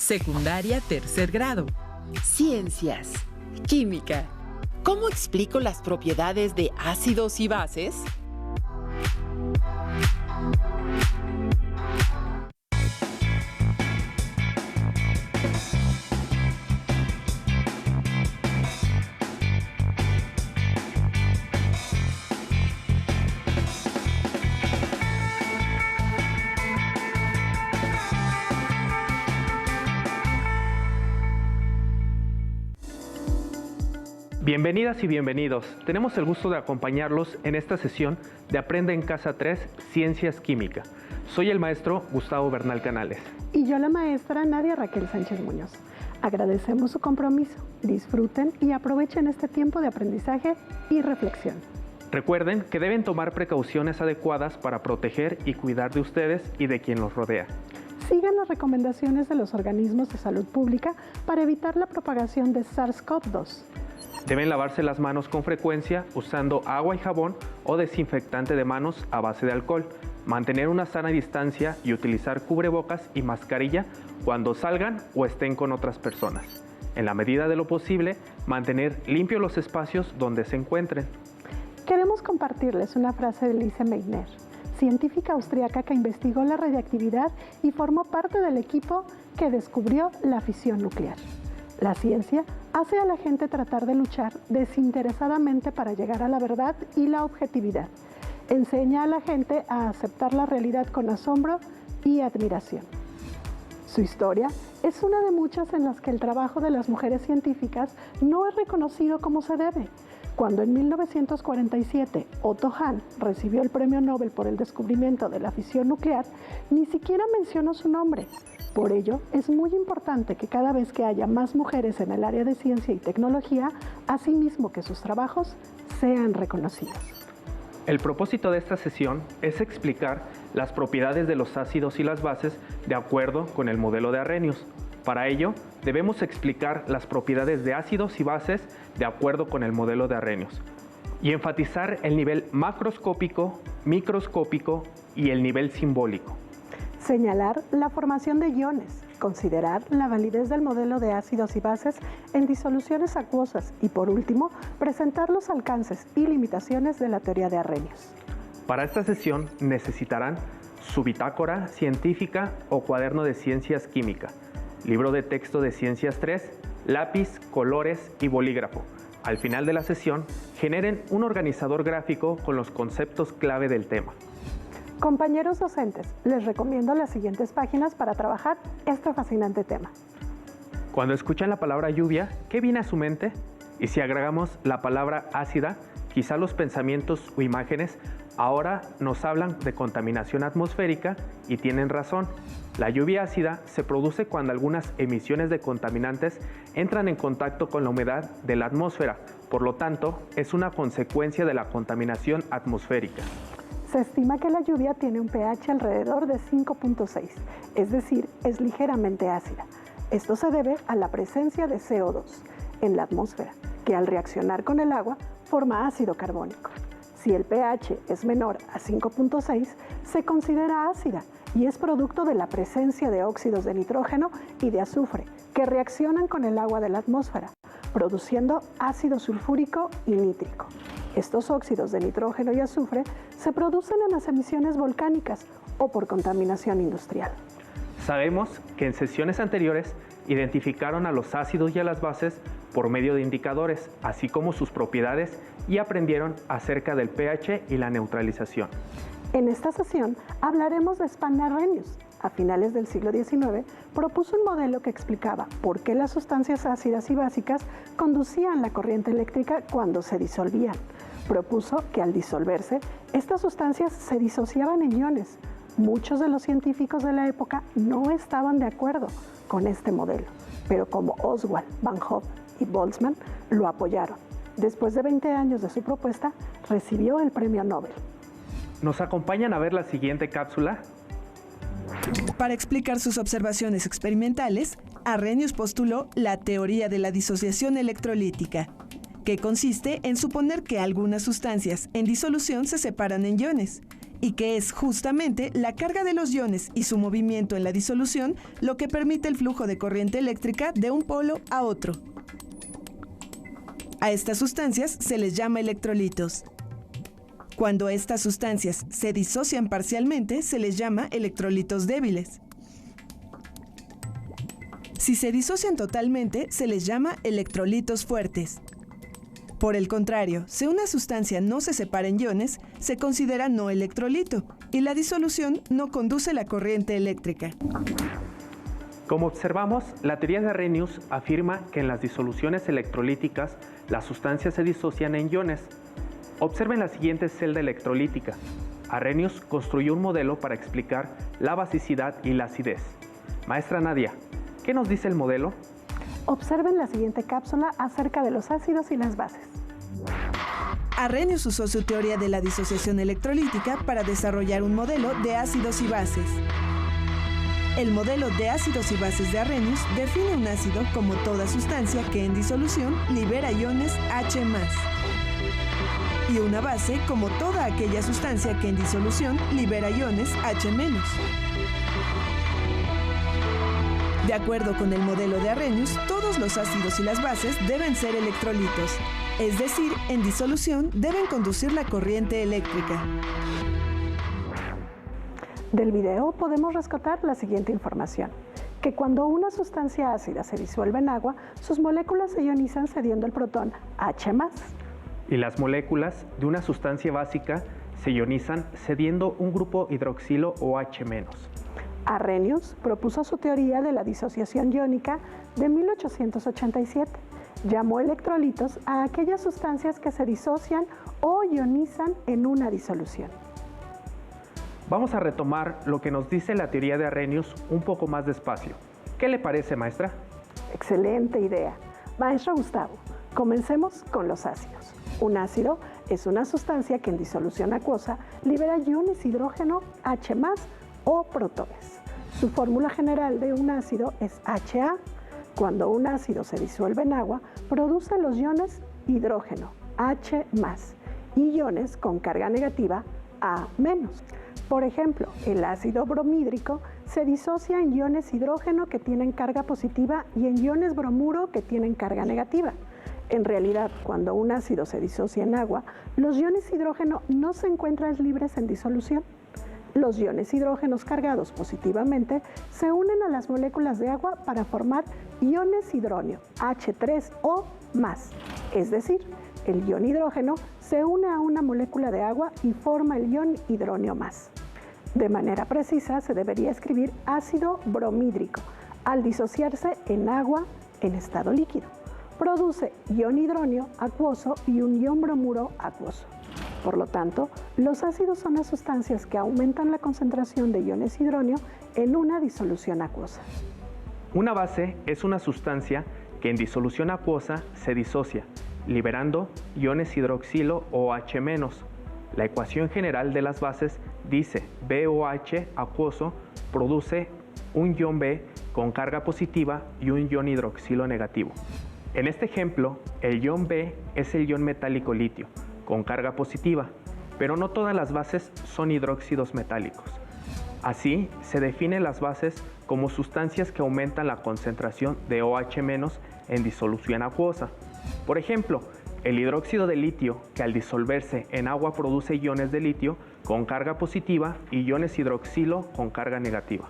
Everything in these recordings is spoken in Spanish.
Secundaria, tercer grado. Ciencias. Química. ¿Cómo explico las propiedades de ácidos y bases? Bienvenidas y bienvenidos. Tenemos el gusto de acompañarlos en esta sesión de Aprende en Casa 3, Ciencias Química. Soy el maestro Gustavo Bernal Canales. Y yo la maestra Nadia Raquel Sánchez Muñoz. Agradecemos su compromiso. Disfruten y aprovechen este tiempo de aprendizaje y reflexión. Recuerden que deben tomar precauciones adecuadas para proteger y cuidar de ustedes y de quien los rodea. Sigan las recomendaciones de los organismos de salud pública para evitar la propagación de SARS-CoV-2. Deben lavarse las manos con frecuencia usando agua y jabón o desinfectante de manos a base de alcohol, mantener una sana distancia y utilizar cubrebocas y mascarilla cuando salgan o estén con otras personas. En la medida de lo posible, mantener limpios los espacios donde se encuentren. Queremos compartirles una frase de Lise Meitner, científica austríaca que investigó la radiactividad y formó parte del equipo que descubrió la fisión nuclear. La ciencia hace a la gente tratar de luchar desinteresadamente para llegar a la verdad y la objetividad. Enseña a la gente a aceptar la realidad con asombro y admiración. Su historia es una de muchas en las que el trabajo de las mujeres científicas no es reconocido como se debe. Cuando en 1947 Otto Hahn recibió el Premio Nobel por el descubrimiento de la fisión nuclear, ni siquiera mencionó su nombre. Por ello, es muy importante que cada vez que haya más mujeres en el área de ciencia y tecnología, asimismo que sus trabajos sean reconocidos. El propósito de esta sesión es explicar las propiedades de los ácidos y las bases de acuerdo con el modelo de Arrhenius. Para ello, debemos explicar las propiedades de ácidos y bases de acuerdo con el modelo de Arrhenius y enfatizar el nivel macroscópico, microscópico y el nivel simbólico. Señalar la formación de iones, considerar la validez del modelo de ácidos y bases en disoluciones acuosas y, por último, presentar los alcances y limitaciones de la teoría de Arrhenius. Para esta sesión necesitarán su bitácora científica o cuaderno de ciencias química, libro de texto de Ciencias 3, lápiz, colores y bolígrafo. Al final de la sesión, generen un organizador gráfico con los conceptos clave del tema. Compañeros docentes, les recomiendo las siguientes páginas para trabajar este fascinante tema. Cuando escuchan la palabra lluvia, ¿qué viene a su mente? Y si agregamos la palabra ácida, quizá los pensamientos o imágenes ahora nos hablan de contaminación atmosférica y tienen razón. La lluvia ácida se produce cuando algunas emisiones de contaminantes entran en contacto con la humedad de la atmósfera. Por lo tanto, es una consecuencia de la contaminación atmosférica. Se estima que la lluvia tiene un pH alrededor de 5.6, es decir, es ligeramente ácida. Esto se debe a la presencia de CO2 en la atmósfera, que al reaccionar con el agua forma ácido carbónico. Si el pH es menor a 5.6, se considera ácida y es producto de la presencia de óxidos de nitrógeno y de azufre, que reaccionan con el agua de la atmósfera, produciendo ácido sulfúrico y nítrico. Estos óxidos de nitrógeno y azufre se producen en las emisiones volcánicas o por contaminación industrial. Sabemos que en sesiones anteriores identificaron a los ácidos y a las bases por medio de indicadores, así como sus propiedades, y aprendieron acerca del pH y la neutralización. En esta sesión hablaremos de Span Arrhenius. A finales del siglo XIX, propuso un modelo que explicaba por qué las sustancias ácidas y básicas conducían la corriente eléctrica cuando se disolvían. Propuso que al disolverse, estas sustancias se disociaban en iones. Muchos de los científicos de la época no estaban de acuerdo con este modelo, pero como Oswald, Van Hoff y Boltzmann lo apoyaron. Después de 20 años de su propuesta, recibió el Premio Nobel. ¿Nos acompañan a ver la siguiente cápsula? Para explicar sus observaciones experimentales, Arrhenius postuló la teoría de la disociación electrolítica, que consiste en suponer que algunas sustancias en disolución se separan en iones, y que es justamente la carga de los iones y su movimiento en la disolución lo que permite el flujo de corriente eléctrica de un polo a otro. A estas sustancias se les llama electrolitos. Cuando estas sustancias se disocian parcialmente, se les llama electrolitos débiles. Si se disocian totalmente, se les llama electrolitos fuertes. Por el contrario, si una sustancia no se separa en iones, se considera no electrolito y la disolución no conduce la corriente eléctrica. Como observamos, la teoría de Arrhenius afirma que en las disoluciones electrolíticas las sustancias se disocian en iones. Observen la siguiente celda electrolítica. Arrhenius construyó un modelo para explicar la basicidad y la acidez. Maestra Nadia, ¿qué nos dice el modelo? Observen la siguiente cápsula acerca de los ácidos y las bases. Arrhenius usó su teoría de la disociación electrolítica para desarrollar un modelo de ácidos y bases. El modelo de ácidos y bases de Arrhenius define un ácido como toda sustancia que en disolución libera iones H+, y una base como toda aquella sustancia que en disolución libera iones H-. De acuerdo con el modelo de Arrhenius, todos los ácidos y las bases deben ser electrolitos, es decir, en disolución deben conducir la corriente eléctrica. Del video podemos rescatar la siguiente información, que cuando una sustancia ácida se disuelve en agua, sus moléculas se ionizan cediendo el protón H+. Y las moléculas de una sustancia básica se ionizan cediendo un grupo hidroxilo OH-. Arrhenius propuso su teoría de la disociación iónica de 1887. Llamó electrolitos a aquellas sustancias que se disocian o ionizan en una disolución. Vamos a retomar lo que nos dice la teoría de Arrhenius un poco más despacio. ¿Qué le parece, maestra? Excelente idea. Maestro Gustavo, comencemos con los ácidos. Un ácido es una sustancia que en disolución acuosa libera iones hidrógeno H+ o protones. Su fórmula general de un ácido es HA. Cuando un ácido se disuelve en agua, produce los iones hidrógeno H+, y iones con carga negativa A-. Por ejemplo, el ácido bromídrico se disocia en iones hidrógeno que tienen carga positiva y en iones bromuro que tienen carga negativa. En realidad, cuando un ácido se disocia en agua, los iones hidrógeno no se encuentran libres en disolución. Los iones hidrógenos cargados positivamente se unen a las moléculas de agua para formar iones hidróneo H3O+, es decir, el ion hidrógeno se une a una molécula de agua y forma el ion hidróneo más. De manera precisa se debería escribir ácido bromídrico al disociarse en agua en estado líquido. Produce ion hidróneo acuoso y un ion bromuro acuoso. Por lo tanto, los ácidos son las sustancias que aumentan la concentración de iones hidróneo en una disolución acuosa. Una base es una sustancia que en disolución acuosa se disocia, liberando iones hidroxilo OH-. La ecuación general de las bases dice BOH acuoso produce un ion B con carga positiva y un ion hidroxilo negativo. En este ejemplo, el ion B es el ion metálico litio, con carga positiva, pero no todas las bases son hidróxidos metálicos. Así, se definen las bases como sustancias que aumentan la concentración de OH- en disolución acuosa. Por ejemplo, el hidróxido de litio, que al disolverse en agua produce iones de litio con carga positiva y iones hidroxilo con carga negativa.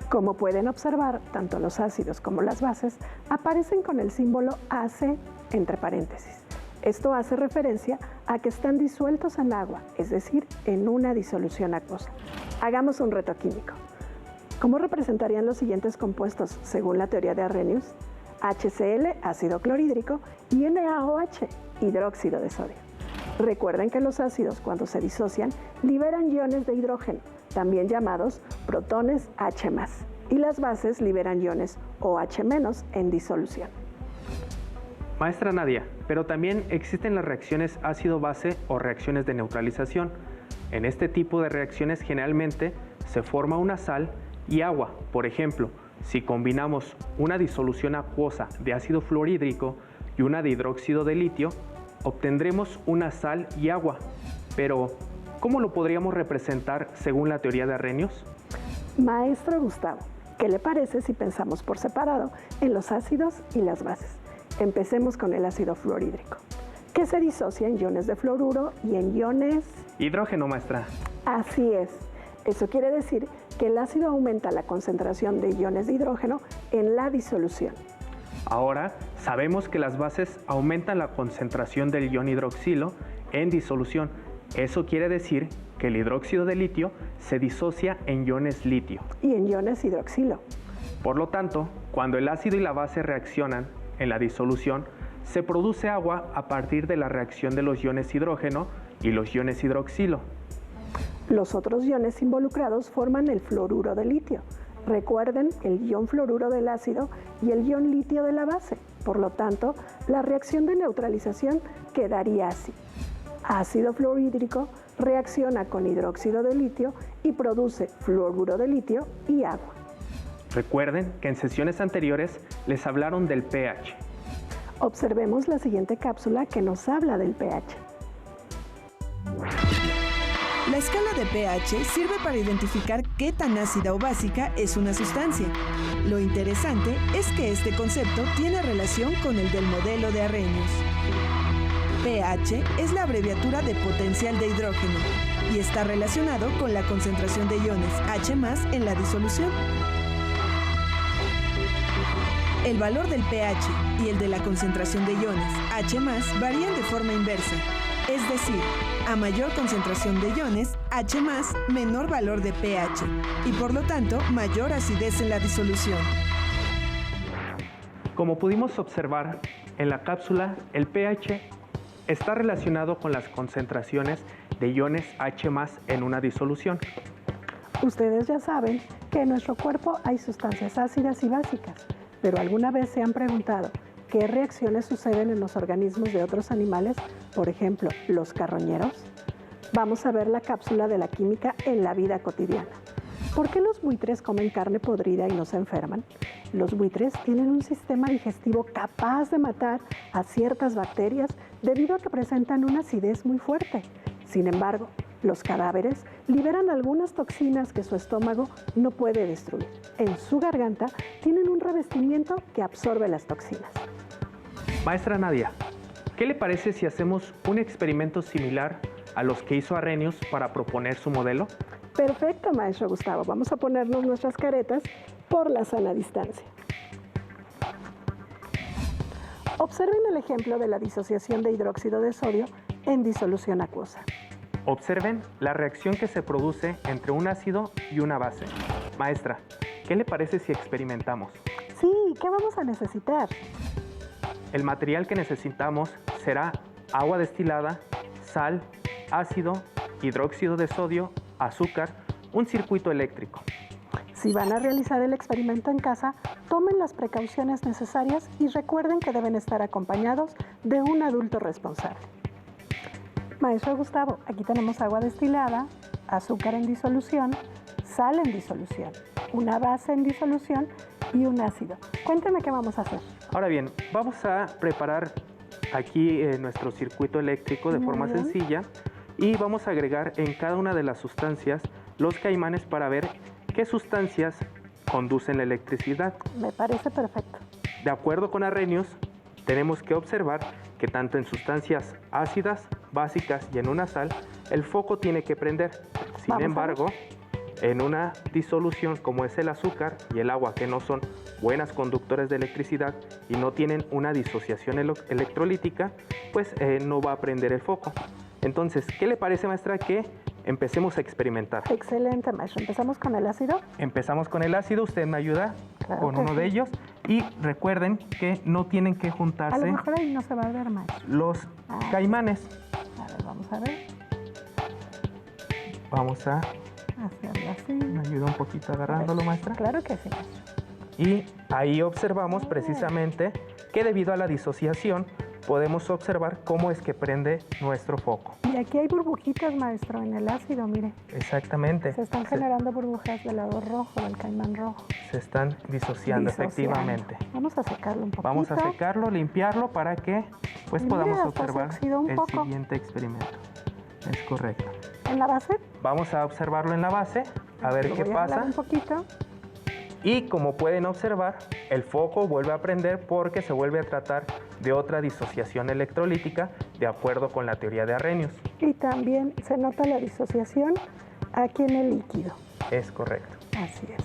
Como pueden observar, tanto los ácidos como las bases aparecen con el símbolo AC entre paréntesis. Esto hace referencia a que están disueltos en agua, es decir, en una disolución acuosa. Hagamos un reto químico. ¿Cómo representarían los siguientes compuestos según la teoría de Arrhenius? HCl, ácido clorhídrico, y NaOH, hidróxido de sodio. Recuerden que los ácidos, cuando se disocian, liberan iones de hidrógeno, también llamados protones H+, y las bases liberan iones OH- en disolución. Maestra Nadia, pero también existen las reacciones ácido-base o reacciones de neutralización. En este tipo de reacciones generalmente se forma una sal y agua. Por ejemplo, si combinamos una disolución acuosa de ácido fluorhídrico y una de hidróxido de litio, obtendremos una sal y agua. Pero, ¿cómo lo podríamos representar según la teoría de Arrhenius? Maestro Gustavo, ¿qué le parece si pensamos por separado en los ácidos y las bases? Empecemos con el ácido fluorhídrico, que se disocia en iones de fluoruro y en iones... Hidrógeno, maestra. Así es. Eso quiere decir que el ácido aumenta la concentración de iones de hidrógeno en la disolución. Ahora sabemos que las bases aumentan la concentración del ion hidroxilo en disolución. Eso quiere decir que el hidróxido de litio se disocia en iones litio. Y en iones hidroxilo. Por lo tanto, cuando el ácido y la base reaccionan en la disolución, se produce agua a partir de la reacción de los iones hidrógeno y los iones hidroxilo. Los otros iones involucrados forman el fluoruro de litio. Recuerden el ion fluoruro del ácido y el ion litio de la base. Por lo tanto, la reacción de neutralización quedaría así. Ácido fluorhídrico reacciona con hidróxido de litio y produce fluoruro de litio y agua. Recuerden que en sesiones anteriores les hablaron del pH. Observemos la siguiente cápsula que nos habla del pH. La escala de pH sirve para identificar qué tan ácida o básica es una sustancia. Lo interesante es que este concepto tiene relación con el del modelo de Arrhenius. pH es la abreviatura de potencial de hidrógeno y está relacionado con la concentración de iones H+ en la disolución. El valor del pH y el de la concentración de iones H+ varían de forma inversa. Es decir, a mayor concentración de iones, H+, menor valor de pH y por lo tanto mayor acidez en la disolución. Como pudimos observar en la cápsula, el pH está relacionado con las concentraciones de iones H+ en una disolución. Ustedes ya saben que en nuestro cuerpo hay sustancias ácidas y básicas, pero ¿alguna vez se han preguntado qué reacciones suceden en los organismos de otros animales, por ejemplo, los carroñeros? Vamos a ver la cápsula de la química en la vida cotidiana. ¿Por qué los buitres comen carne podrida y no se enferman? Los buitres tienen un sistema digestivo capaz de matar a ciertas bacterias debido a que presentan una acidez muy fuerte. Sin embargo, los cadáveres liberan algunas toxinas que su estómago no puede destruir. En su garganta tienen un revestimiento que absorbe las toxinas. Maestra Nadia, ¿qué le parece si hacemos un experimento similar a los que hizo Arrhenius para proponer su modelo? Perfecto, maestro Gustavo. Vamos a ponernos nuestras caretas por la sana distancia. Observen el ejemplo de la disociación de hidróxido de sodio en disolución acuosa. Observen la reacción que se produce entre un ácido y una base. Maestra, ¿qué le parece si experimentamos? Sí, ¿qué vamos a necesitar? El material que necesitamos será agua destilada, sal, ácido, hidróxido de sodio, azúcar, un circuito eléctrico. Si van a realizar el experimento en casa, tomen las precauciones necesarias y recuerden que deben estar acompañados de un adulto responsable. Maestro Gustavo, aquí tenemos agua destilada, azúcar en disolución, sal en disolución, una base en disolución y un ácido. Cuénteme qué vamos a hacer. Ahora bien, vamos a preparar aquí nuestro circuito eléctrico de forma sencilla y vamos a agregar en cada una de las sustancias los caimanes para ver qué sustancias conducen la electricidad. Me parece perfecto. De acuerdo con Arrhenius, tenemos que observar que tanto en sustancias ácidas, básicas y en una sal, el foco tiene que prender. Sin embargo, en una disolución como es el azúcar y el agua, que no son buenas conductores de electricidad y no tienen una disociación electrolítica, pues no va a prender el foco. Entonces, ¿qué le parece, maestra, que empecemos a experimentar? Excelente, maestro. ¿Empezamos con el ácido? Empezamos con el ácido. Usted me ayuda con uno de ellos. Y recuerden que no tienen que juntarse. A lo mejor ahí no se va a ver, maestro. Los caimanes. A ver, vamos a ver. Vamos a hacerlo así. ¿Me ayuda un poquito agarrándolo, maestra? Claro que sí, maestro. Y ahí observamos precisamente que debido a la disociación podemos observar cómo es que prende nuestro foco. Y aquí hay burbujitas, maestro, en el ácido, mire. Exactamente. Se están generando burbujas del lado rojo, del caimán rojo. Se están disociando, efectivamente. Vamos a secarlo un poquito. Vamos a secarlo, limpiarlo para que pues podamos observar el siguiente experimento. Es correcto. en la base. Vamos a observarlo en la base, a ver qué pasa. Un poquito. Y como pueden observar, el foco vuelve a prender porque se vuelve a tratar de otra disociación electrolítica de acuerdo con la teoría de Arrhenius. Y también se nota la disociación aquí en el líquido. Es correcto. Así es.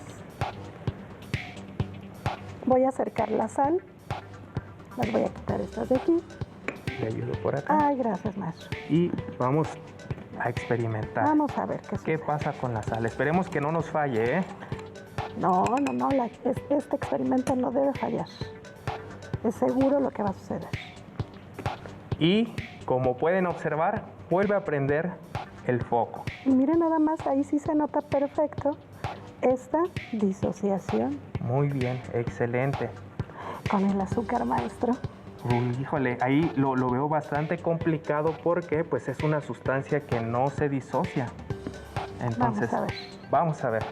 Voy a acercar la sal. Las voy a quitar estas de aquí. Le ayudo por acá. Ay, gracias, maestro. Y vamos a experimentar. Vamos a ver qué sucede. ¿Qué pasa con la sal? Esperemos que no nos falle, ¿eh? No, este experimento no debe fallar. Es seguro lo que va a suceder. Y como pueden observar, vuelve a prender el foco. Y miren nada más, ahí sí se nota perfecto esta disociación. Muy bien, excelente. Con el azúcar, maestro. Uy, híjole, ahí lo veo bastante complicado porque pues es una sustancia que no se disocia. Entonces, vamos a ver.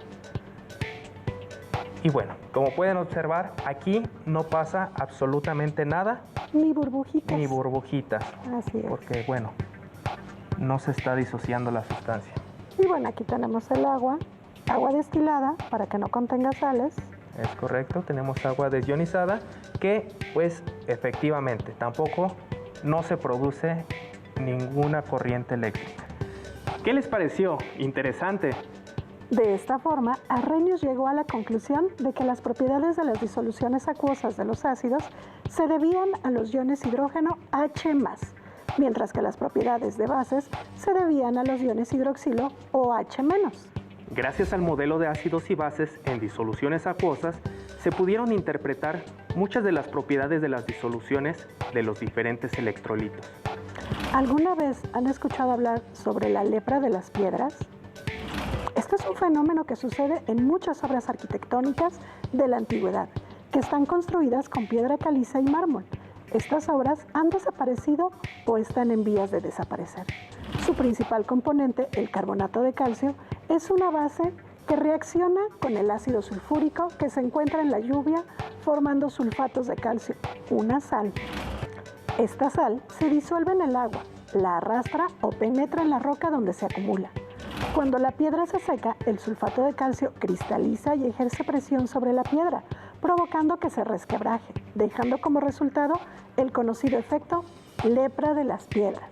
Y bueno, como pueden observar, aquí no pasa absolutamente nada. Ni burbujitas. Ni burbujitas. Así es. Porque bueno, no se está disociando la sustancia. Y bueno, aquí tenemos el agua destilada para que no contenga sales. Es correcto, tenemos agua desionizada que pues efectivamente tampoco no se produce ninguna corriente eléctrica. ¿Qué les pareció? Interesante. De esta forma, Arrhenius llegó a la conclusión de que las propiedades de las disoluciones acuosas de los ácidos se debían a los iones hidrógeno H+, mientras que las propiedades de bases se debían a los iones hidroxilo OH-. Gracias al modelo de ácidos y bases en disoluciones acuosas, se pudieron interpretar muchas de las propiedades de las disoluciones de los diferentes electrolitos. ¿Alguna vez han escuchado hablar sobre la lepra de las piedras? Este es un fenómeno que sucede en muchas obras arquitectónicas de la antigüedad, que están construidas con piedra caliza y mármol. Estas obras han desaparecido o están en vías de desaparecer. Su principal componente, el carbonato de calcio, es una base que reacciona con el ácido sulfúrico que se encuentra en la lluvia formando sulfatos de calcio, una sal. Esta sal se disuelve en el agua, la arrastra o penetra en la roca donde se acumula. Cuando la piedra se seca, el sulfato de calcio cristaliza y ejerce presión sobre la piedra, provocando que se resquebraje, dejando como resultado el conocido efecto lepra de las piedras.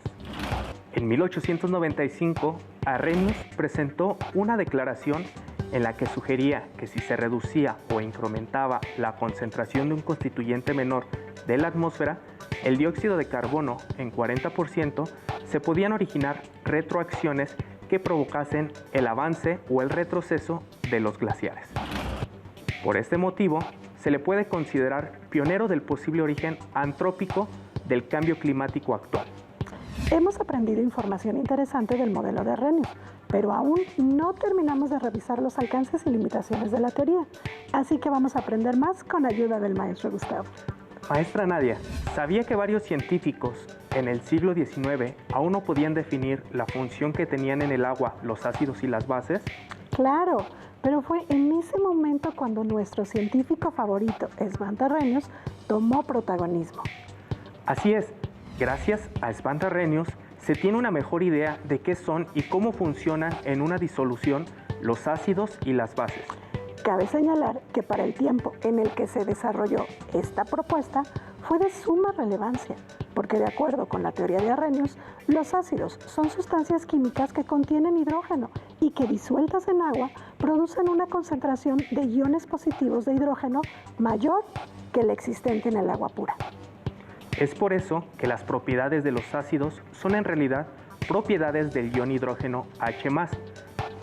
En 1895, Arrhenius presentó una declaración en la que sugería que si se reducía o incrementaba la concentración de un constituyente menor de la atmósfera, el dióxido de carbono en 40%, se podían originar retroacciones que provocasen el avance o el retroceso de los glaciares. Por este motivo, se le puede considerar pionero del posible origen antrópico del cambio climático actual. Hemos aprendido información interesante del modelo de Arrhenius, pero aún no terminamos de revisar los alcances y limitaciones de la teoría, así que vamos a aprender más con ayuda del maestro Gustavo. Maestra Nadia, ¿sabía que varios científicos en el siglo XIX aún no podían definir la función que tenían en el agua los ácidos y las bases? Claro, pero fue en ese momento cuando nuestro científico favorito, Svante Arrhenius, tomó protagonismo. Así es, gracias a Svante Arrhenius se tiene una mejor idea de qué son y cómo funcionan en una disolución los ácidos y las bases. Cabe señalar que para el tiempo en el que se desarrolló esta propuesta fue de suma relevancia, porque de acuerdo con la teoría de Arrhenius, los ácidos son sustancias químicas que contienen hidrógeno y que disueltas en agua producen una concentración de iones positivos de hidrógeno mayor que la existente en el agua pura. Es por eso que las propiedades de los ácidos son en realidad propiedades del ion hidrógeno H+,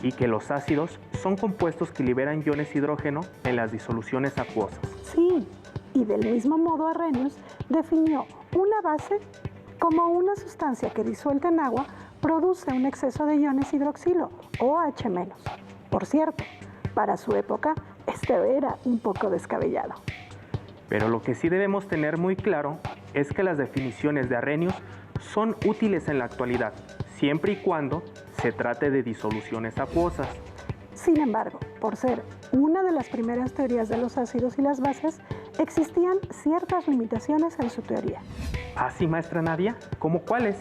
y que los ácidos son compuestos que liberan iones hidrógeno en las disoluciones acuosas. Sí, y del mismo modo Arrhenius definió una base como una sustancia que disuelta en agua produce un exceso de iones hidroxilo, OH-. Por cierto, para su época, este era un poco descabellado. Pero lo que sí debemos tener muy claro es que las definiciones de Arrhenius son útiles en la actualidad, siempre y cuando se trate de disoluciones acuosas. Sin embargo, por ser una de las primeras teorías de los ácidos y las bases, existían ciertas limitaciones en su teoría. ¿Ah, sí, maestra Nadia? ¿Cómo cuáles?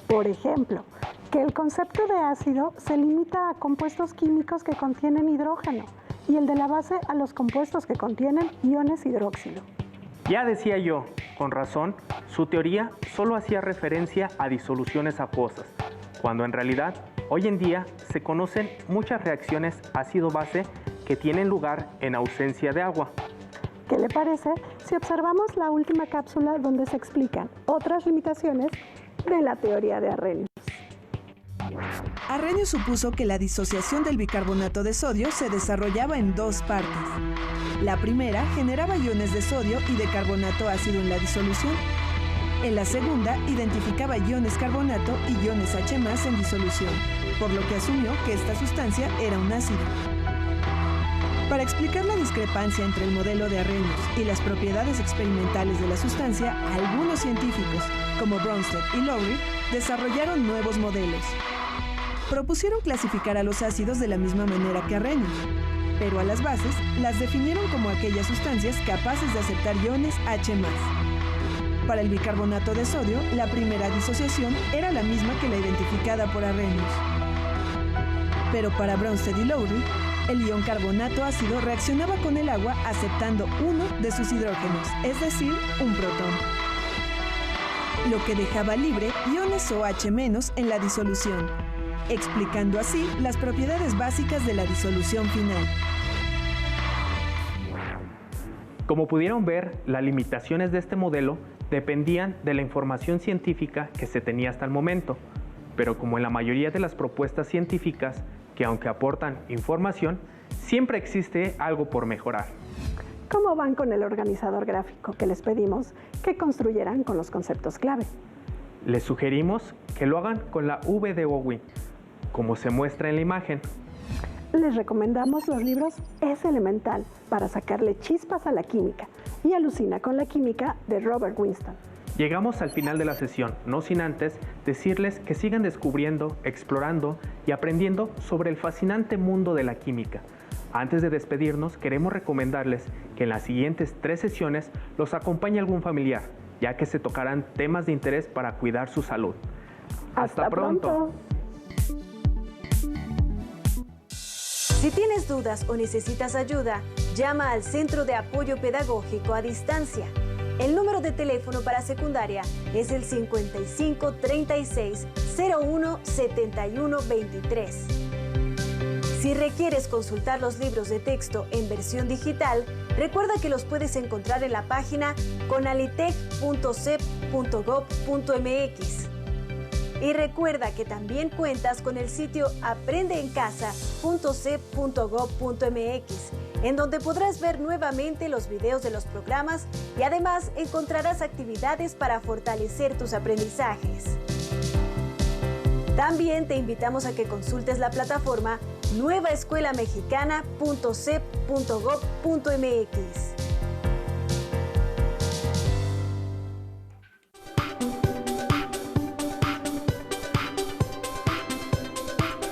Por ejemplo, Que el concepto de ácido se limita a compuestos químicos que contienen hidrógeno y el de la base a los compuestos que contienen iones hidróxilo. Ya decía yo, con razón, su teoría solo hacía referencia a disoluciones acuosas, cuando en realidad hoy en día se conocen muchas reacciones ácido-base que tienen lugar en ausencia de agua. ¿Qué le parece si observamos la última cápsula donde se explican otras limitaciones de la teoría de Arrhenius? Arrhenius supuso que la disociación del bicarbonato de sodio se desarrollaba en dos partes. La primera generaba iones de sodio y de carbonato ácido en la disolución. En la segunda, identificaba iones carbonato y iones H+ en disolución, por lo que asumió que esta sustancia era un ácido. Para explicar la discrepancia entre el modelo de Arrhenius y las propiedades experimentales de la sustancia, algunos científicos, como Bronsted y Lowry, desarrollaron nuevos modelos. Propusieron clasificar a los ácidos de la misma manera que Arrhenius, pero a las bases las definieron como aquellas sustancias capaces de aceptar iones H+. Para el bicarbonato de sodio, la primera disociación era la misma que la identificada por Arrhenius. Pero para Bronsted y Lowry, el ion carbonato ácido reaccionaba con el agua aceptando uno de sus hidrógenos, es decir, un protón, lo que dejaba libre iones OH- en la disolución, explicando así las propiedades básicas de la disolución final. Como pudieron ver, las limitaciones de este modelo dependían de la información científica que se tenía hasta el momento, pero como en la mayoría de las propuestas científicas, que aunque aportan información, siempre existe algo por mejorar. ¿Cómo van con el organizador gráfico que les pedimos que construyeran con los conceptos clave? Les sugerimos que lo hagan con la V de Owen, como se muestra en la imagen. Les recomendamos los libros Es Elemental para sacarle chispas a la química y Alucina con la química de Robert Winston. Llegamos al final de la sesión, no sin antes decirles que sigan descubriendo, explorando y aprendiendo sobre el fascinante mundo de la química. Antes de despedirnos, queremos recomendarles que en las siguientes 3 sesiones los acompañe algún familiar, ya que se tocarán temas de interés para cuidar su salud. ¡Hasta pronto! Si tienes dudas o necesitas ayuda, llama al Centro de Apoyo Pedagógico a Distancia. El número de teléfono para secundaria es el 55 36 01 71 23. Si requieres consultar los libros de texto en versión digital, recuerda que los puedes encontrar en la página conalitec.cep.gov.mx. Y recuerda que también cuentas con el sitio aprendeencasa.cep.gov.mx, en donde podrás ver nuevamente los videos de los programas y además encontrarás actividades para fortalecer tus aprendizajes. También te invitamos a que consultes la plataforma nuevaescuelamexicana.cep.gov.mx.